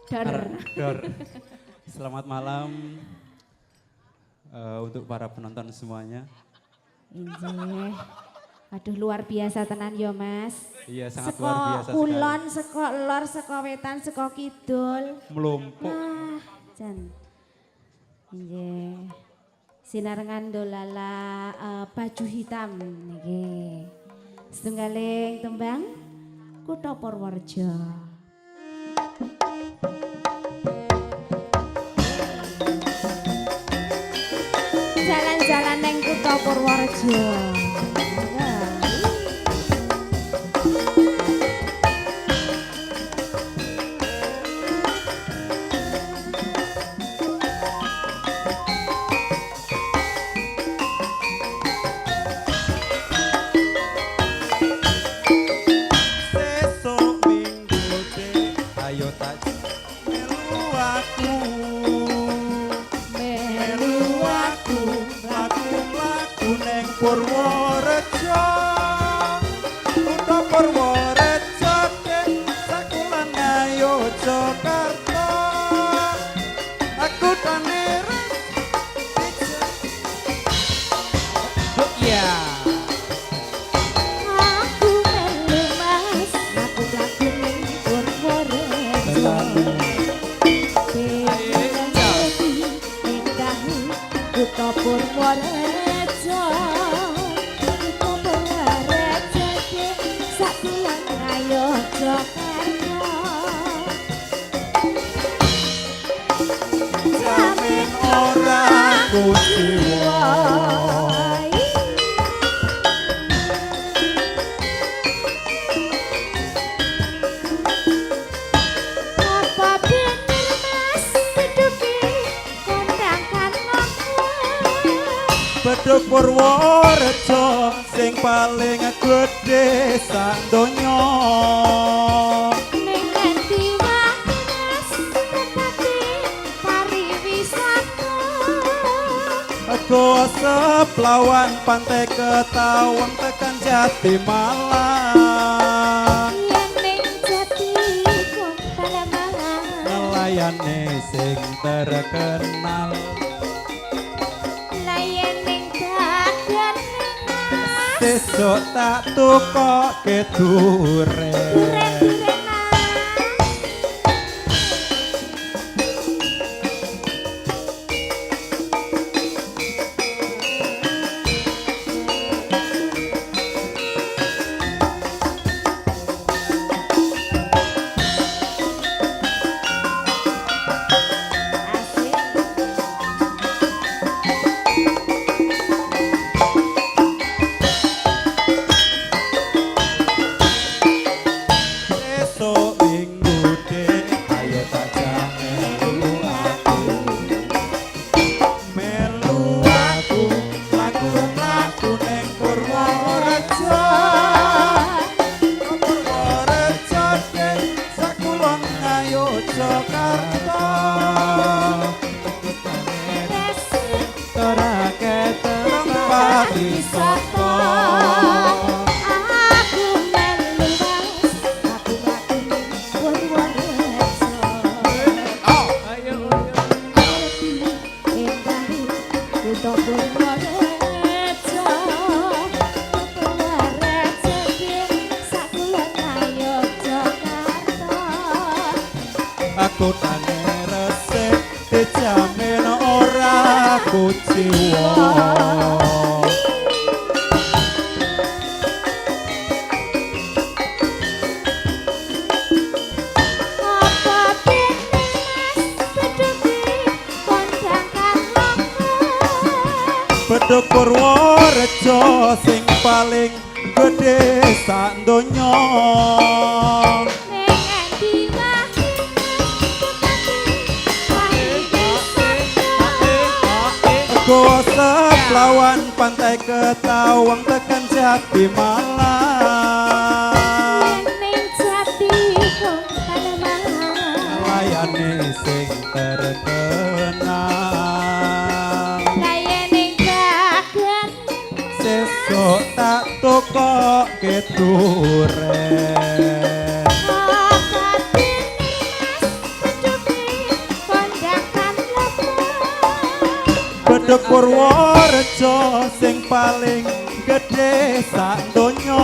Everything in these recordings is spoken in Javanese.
Dor. Selamat malam untuk para penonton semuanya. Injih. Aduh luar biasa tenan yo Mas. Iya sangat luar biasa kulon, sekali. seko lor, seko wetan, seko kidul. Melumpuk. Wah, jan. Injih. Sinar ngandolala baju hitam niki. Setunggaling tembang Kutha Purworejo. Jalan-jalan neng Kutha Purworejo. Purworejo, Kutha Purworejo, sakulan ayo Jakarta. Aku taneres, ya. Aku melu Mas, aku lagu ning Purworejo. Indah Kutha Purworejo. Jamin ora kuciwa. Apa bener Mas hidupi kondangan aku. Bedhug Purworejo sing paling gedhe sak donya. Ning endi wae Mas tekati pariwisata. Aku seplawan pantai Ketawang tekan Jatimalang. Yen ning Jati Kota Malang. Nelayane sing terkenal. Layan ning dagan Mas. Sesuk tak tukoke duren. Duren-duren Mas. Esok minggu dek, ayo tak melu aku. Melu aku, laku-laku neng Purworejo. Purworejo dek, sakulon ayo Jakarta. Ora ketempat tempat wisata. Aku melu Mas, aku laku ning Purworejo. Ayo. Indah Kutha Purworejo. Purworejo sakulon ayo Jakarta. Aku tane resik dijamin ora kuciwa. Apa bener Mas beduki kondangan aku. Bedhug Purworejo sing paling gedhe sak donya. Ning endi wae Aku seplawan pantai Ketawang tekan Jatimalang. ning Jati Kota Malang. Layane sing terkenal. Layan ning dagan Sesuk tak tukoke duren. apa bener Mas beduki Purworejo sing paling gedhe sak donya.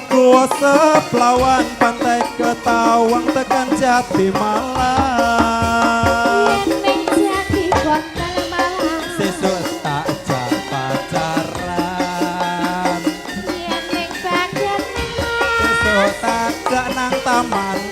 Gua Seplawan pantai Ketawang tekan Jati Malang. Sesuk tak jak pacaran. Sesuk tak jak nang taman